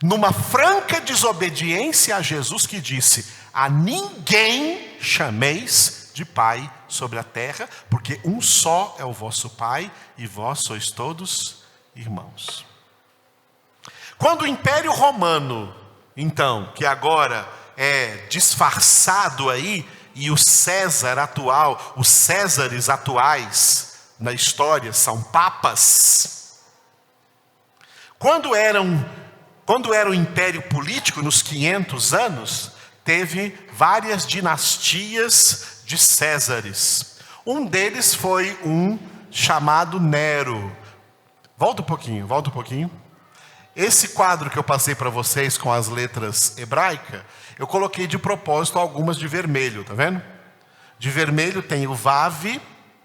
Numa franca desobediência a Jesus, que disse: a ninguém chameis de pai sobre a terra, porque um só é o vosso Pai, e vós sois todos irmãos. Quando o Império Romano, então, que agora é disfarçado aí, e o César atual, os Césares atuais na história são papas. Quando era o império político, nos 500 anos, teve várias dinastias de Césares. Um deles foi um chamado Nero. Volta um pouquinho. Esse quadro que eu passei para vocês com as letras hebraicas, eu coloquei de propósito algumas de vermelho, tá vendo? De vermelho tem o Vav,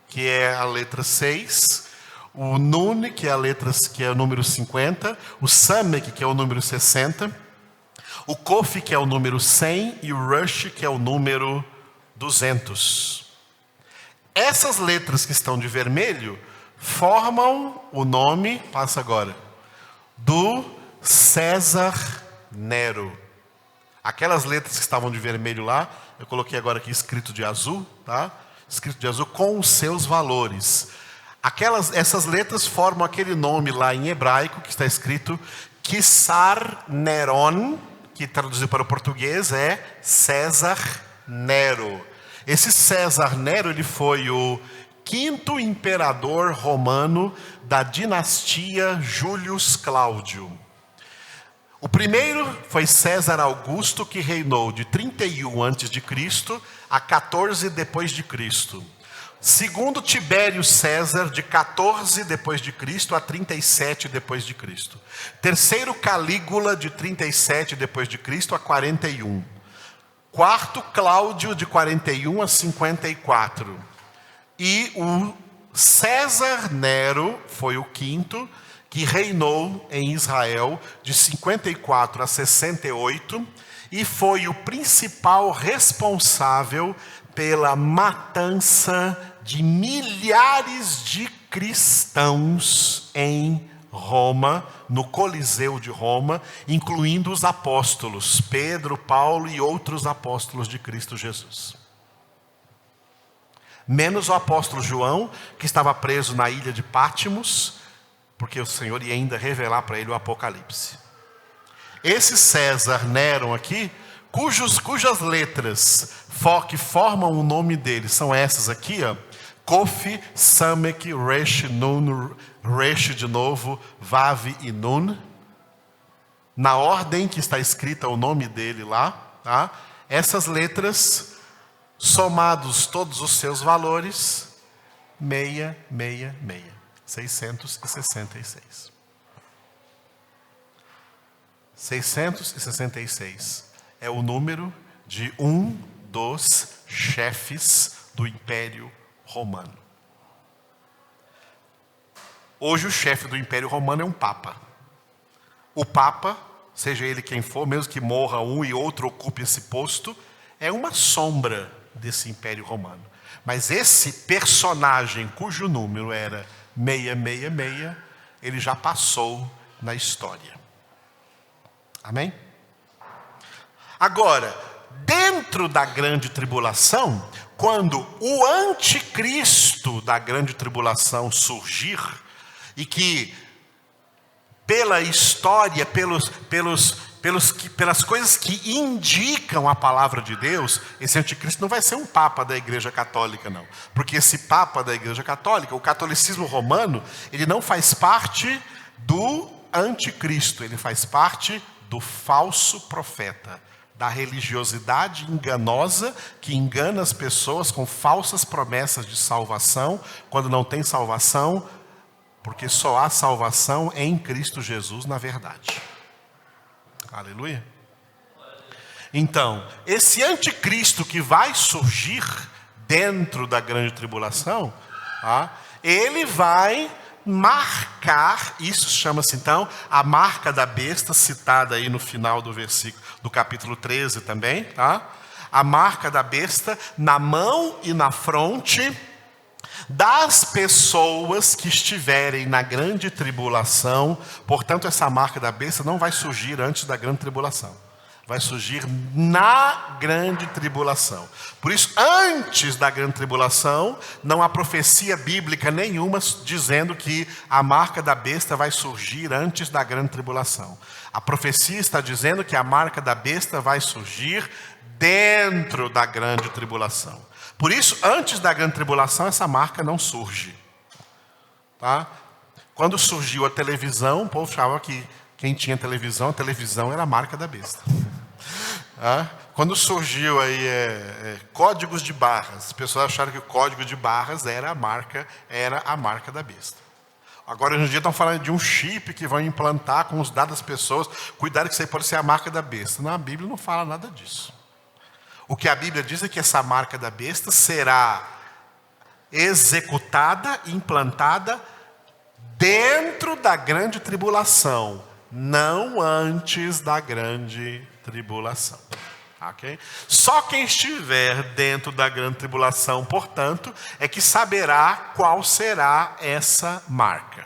que é a letra 6, o Nun, que é o número 50, o Samek, que é o número 60, o Kof, que é o número 100, e o Rush, que é o número 200. Essas letras que estão de vermelho formam o nome, passa agora, do César Nero. Aquelas letras que estavam de vermelho lá, eu coloquei agora aqui escrito de azul, tá? Escrito de azul com os seus valores. Essas letras formam aquele nome lá em hebraico que está escrito Quisar Neron, que traduzido para o português é César Nero. Esse César Nero, ele foi o 5º imperador romano da dinastia Julius Cláudio. O primeiro foi César Augusto, que reinou de 31 a.C. a 14 depois de Cristo. Segundo Tibério César, de 14 depois de Cristo a 37 depois de Cristo. Terceiro Calígula, de 37 depois de Cristo a 41. Quarto Cláudio, de 41 a 54. E o César Nero foi o 5º, que reinou em Israel de 54 a 68 e foi o principal responsável pela matança de milhares de cristãos em Roma, no Coliseu de Roma, incluindo os apóstolos, Pedro, Paulo e outros apóstolos de Cristo Jesus. Menos o apóstolo João, que estava preso na ilha de Pátimos, porque o Senhor ia ainda revelar para ele o Apocalipse. Esse César Nero aqui, cujas letras que formam o nome dele são essas aqui, ó. Kof, Samek, Resh, Nun, Resh de novo, Vav e Nun. Na ordem que está escrita o nome dele lá, tá? Essas letras, somados todos os seus valores, 666. 666 é o número de um dos chefes do Império Romano. Hoje o chefe do Império Romano é um Papa. O Papa, seja ele quem for, mesmo que morra um e outro ocupe esse posto, é uma sombra desse Império Romano. Mas esse personagem cujo número era 666, ele já passou na história. Amém? Agora, dentro da grande tribulação, quando o anticristo da grande tribulação surgir, e que pela história, pelas coisas que indicam a palavra de Deus, esse anticristo não vai ser um papa da Igreja Católica, não. Porque esse papa da Igreja Católica, o catolicismo romano, ele não faz parte do anticristo, ele faz parte do falso profeta, da religiosidade enganosa que engana as pessoas com falsas promessas de salvação, quando não tem salvação, porque só há salvação em Cristo Jesus na verdade. Aleluia. Então, esse anticristo que vai surgir dentro da grande tribulação, ele vai marcar, isso chama-se então a marca da besta, citada aí no final do versículo, do capítulo 13 também, tá? A marca da besta na mão e na fronte das pessoas que estiverem na grande tribulação. Portanto, essa marca da besta não vai surgir antes da grande tribulação. Vai surgir na grande tribulação. Por isso, antes da grande tribulação, não há profecia bíblica nenhuma dizendo que a marca da besta vai surgir antes da grande tribulação. A profecia está dizendo que a marca da besta vai surgir dentro da grande tribulação. Por isso, antes da grande tribulação, essa marca não surge. Tá? Quando surgiu a televisão, o povo achava que quem tinha televisão, a televisão era a marca da besta. Quando surgiu aí códigos de barras, as pessoas acharam que o código de barras era a marca da besta. Agora, hoje em dia, estão falando de um chip que vão implantar com os dados das pessoas. Cuidado que isso aí pode ser a marca da besta. Não, a Bíblia não fala nada disso. O que a Bíblia diz é que essa marca da besta será executada, implantada dentro da grande tribulação, não antes da grande tribulação. Okay? Só quem estiver dentro da grande tribulação, portanto, é que saberá qual será essa marca.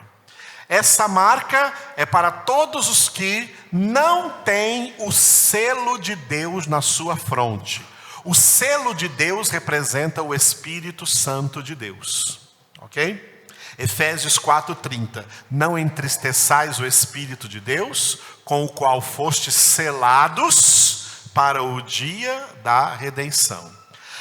Essa marca é para todos os que não têm o selo de Deus na sua fronte. O selo de Deus representa o Espírito Santo de Deus. Ok? Efésios 4:30. Não entristeçais o Espírito de Deus, com o qual fostes selados para o dia da redenção.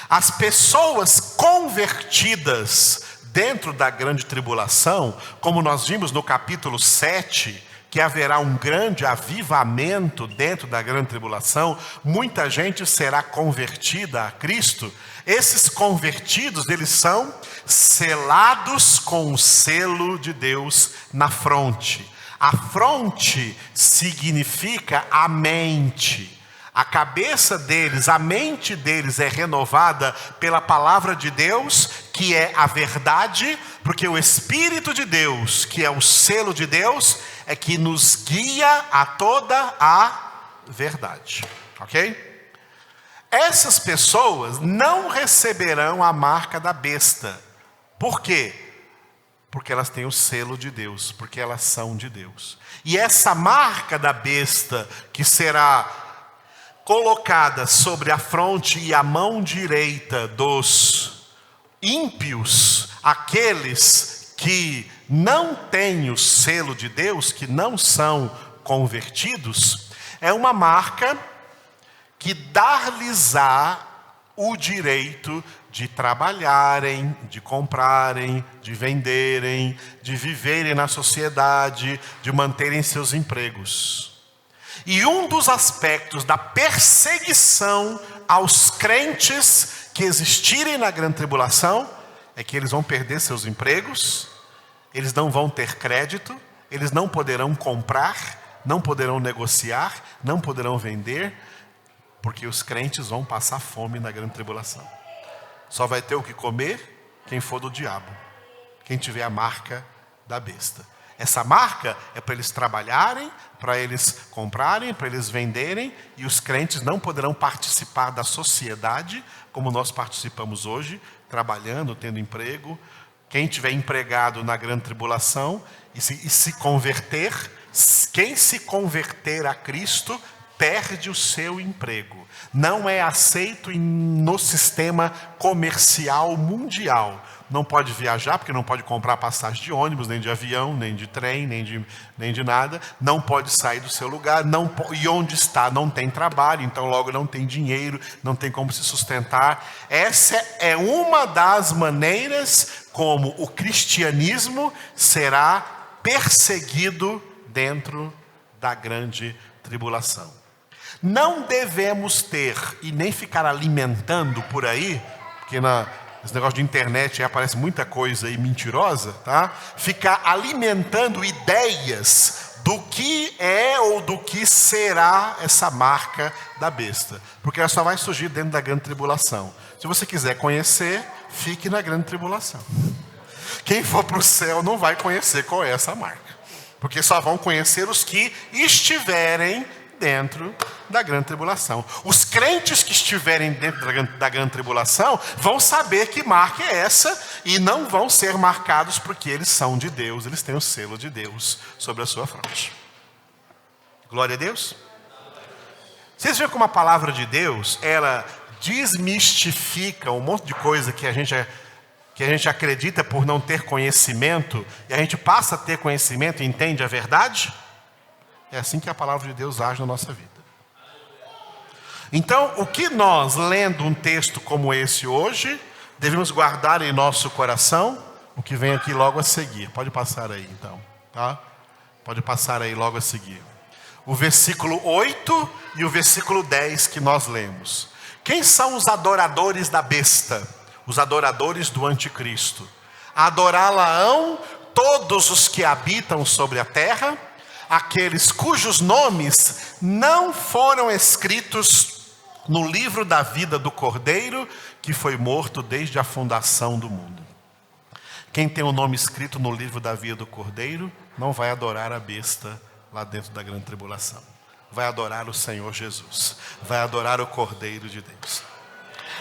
As pessoas convertidas dentro da grande tribulação, como nós vimos no capítulo 7, que haverá um grande avivamento dentro da grande tribulação, muita gente será convertida a Cristo. Esses convertidos, eles são selados com o selo de Deus na fronte. A fronte significa a mente. A cabeça deles, a mente deles é renovada pela palavra de Deus, que é a verdade, porque o Espírito de Deus, que é o selo de Deus, é que nos guia a toda a verdade. Ok? Essas pessoas não receberão a marca da besta. Por quê? porque elas têm o selo de Deus, porque elas são de Deus. E essa marca da besta que será colocada sobre a fronte e a mão direita dos ímpios, aqueles que não têm o selo de Deus, que não são convertidos, é uma marca que dar-lhes-á o direito de trabalharem, de comprarem, de venderem, de viverem na sociedade, de manterem seus empregos. E um dos aspectos da perseguição aos crentes que existirem na grande tribulação é que eles vão perder seus empregos, eles não vão ter crédito, eles não poderão comprar, não poderão negociar, não poderão vender, porque os crentes vão passar fome na grande tribulação. Só vai ter o que comer quem for do diabo, quem tiver a marca da besta. Essa marca é para eles trabalharem, para eles comprarem, para eles venderem, e os crentes não poderão participar da sociedade, como nós participamos hoje, trabalhando, tendo emprego. Quem tiver empregado na grande tribulação e se converter, quem se converter a Cristo, perde o seu emprego. Não é aceito no sistema comercial mundial. Não pode viajar, porque não pode comprar passagem de ônibus, nem de avião, nem de trem, nem de nada. Não pode sair do seu lugar. E onde está não tem trabalho, então logo não tem dinheiro, não tem como se sustentar. Essa é uma das maneiras como o cristianismo será perseguido dentro da grande tribulação. Não devemos ter e nem ficar alimentando por aí, porque esse negócio de internet aí aparece muita coisa aí mentirosa, tá? Ficar alimentando ideias do que é ou do que será essa marca da besta, porque ela só vai surgir dentro da grande tribulação. Se você quiser conhecer, fique na grande tribulação. Quem for para o céu não vai conhecer qual é essa marca, porque só vão conhecer os que estiverem dentro da grande tribulação. Os crentes que estiverem dentro da grande tribulação vão saber que marca é essa e não vão ser marcados porque eles são de Deus, eles têm o selo de Deus sobre a sua fronte. Glória a Deus. Vocês veem como a palavra de Deus, ela desmistifica um monte de coisa que a gente acredita por não ter conhecimento, e a gente passa a ter conhecimento e entende a verdade? É assim que a palavra de Deus age na nossa vida. Então, o que nós, lendo um texto como esse hoje, devemos guardar em nosso coração, o que vem aqui logo a seguir. Pode passar aí, então. Tá? Pode passar aí logo a seguir. O versículo 8 e o versículo 10 que nós lemos. Quem são os adoradores da besta? Os adoradores do anticristo. Adorá-la-ão todos os que habitam sobre a terra, aqueles cujos nomes não foram escritos no livro da vida do Cordeiro, que foi morto desde a fundação do mundo. Quem tem o nome escrito no livro da vida do Cordeiro, não vai adorar a besta lá dentro da grande tribulação. Vai adorar o Senhor Jesus. Vai adorar o Cordeiro de Deus.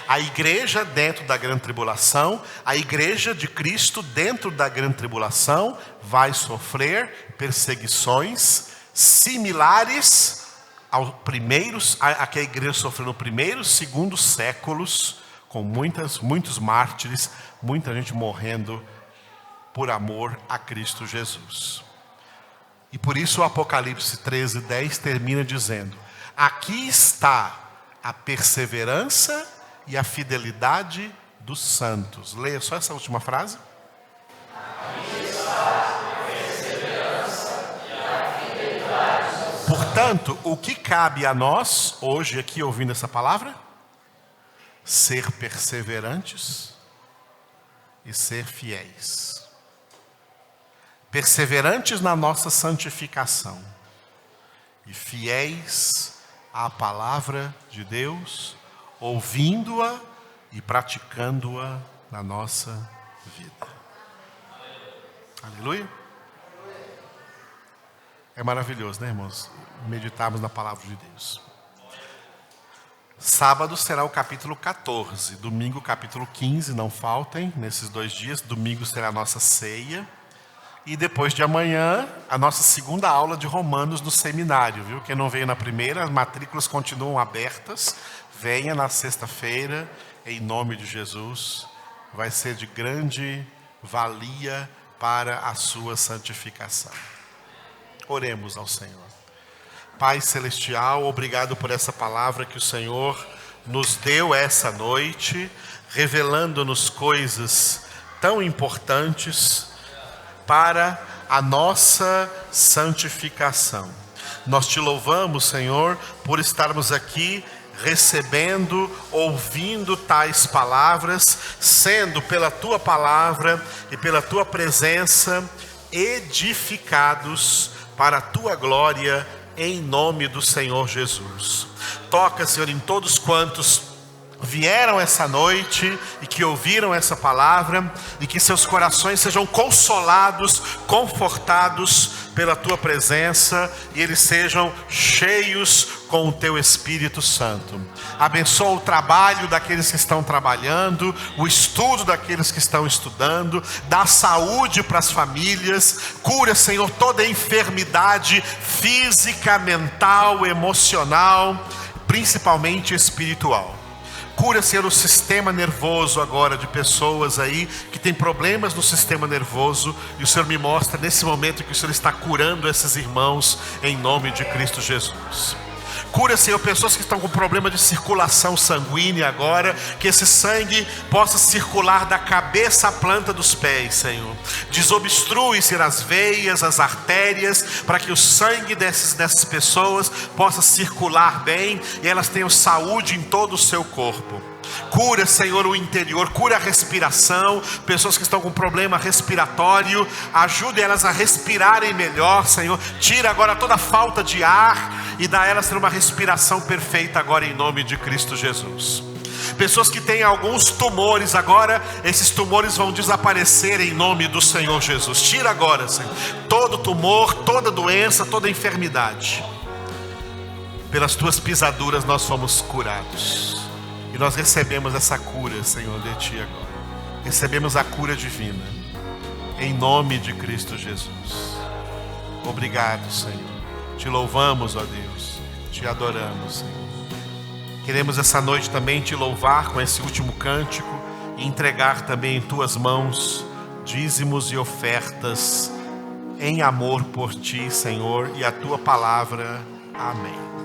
A igreja dentro da grande tribulação, a igreja de Cristo dentro da grande tribulação, vai sofrer perseguições similares a que a igreja sofreu no primeiro e segundo séculos, com muitos mártires, muita gente morrendo por amor a Cristo Jesus. E por isso o Apocalipse 13:10 termina dizendo: aqui está a perseverança e a fidelidade dos santos. Leia só essa última frase. Aqui está a perseverança e a fidelidade dos santos. Portanto, o que cabe a nós, hoje aqui ouvindo essa palavra? Ser perseverantes e ser fiéis. Perseverantes na nossa santificação e fiéis à palavra de Deus, ouvindo-a e praticando-a na nossa vida. Aleluia. É maravilhoso, né, irmãos? Meditarmos na palavra de Deus. Sábado será o capítulo 14, domingo capítulo 15, não faltem nesses 2 dias. Domingo será a nossa ceia. E depois de amanhã, a nossa segunda aula de Romanos no seminário, viu? Quem não veio na primeira, as matrículas continuam abertas. Venha na sexta-feira, em nome de Jesus. Vai ser de grande valia para a sua santificação. Oremos ao Senhor. Pai Celestial, obrigado por essa palavra que o Senhor nos deu essa noite, revelando-nos coisas tão importantes para a nossa santificação. Nós te louvamos, Senhor, por estarmos aqui recebendo, ouvindo tais palavras, sendo pela tua palavra e pela tua presença edificados para a tua glória, em nome do Senhor Jesus. Toca, Senhor, em todos quantos vieram essa noite e que ouviram essa palavra, e que seus corações sejam consolados, confortados pela tua presença, e eles sejam cheios com o teu Espírito Santo. Abençoa o trabalho daqueles que estão trabalhando, o estudo daqueles que estão estudando, dá saúde para as famílias, cura, Senhor, toda enfermidade física, mental, emocional, principalmente espiritual. Cura, Senhor, o sistema nervoso agora de pessoas aí que tem problemas no sistema nervoso, e o Senhor me mostra nesse momento que o Senhor está curando esses irmãos em nome de Cristo Jesus. Cura, Senhor, pessoas que estão com problema de circulação sanguínea agora, que esse sangue possa circular da cabeça à planta dos pés, Senhor. Desobstrui, Senhor, as veias, as artérias, para que o sangue dessas pessoas possa circular bem e elas tenham saúde em todo o seu corpo. Cura, Senhor, o interior, cura a respiração, pessoas que estão com problema respiratório, ajude elas a respirarem melhor, Senhor. Tira agora toda a falta de ar e dá a elas uma respiração perfeita agora em nome de Cristo Jesus. Pessoas que têm alguns tumores agora, esses tumores vão desaparecer em nome do Senhor Jesus. Tira agora, Senhor, todo tumor, toda doença, toda enfermidade. Pelas tuas pisaduras nós fomos curados. E nós recebemos essa cura, Senhor, de Ti agora. Recebemos a cura divina, em nome de Cristo Jesus. Obrigado, Senhor. Te louvamos, ó Deus. Te adoramos, Senhor. Queremos essa noite também Te louvar com esse último cântico e entregar também em Tuas mãos dízimos e ofertas em amor por Ti, Senhor, e a Tua palavra. Amém.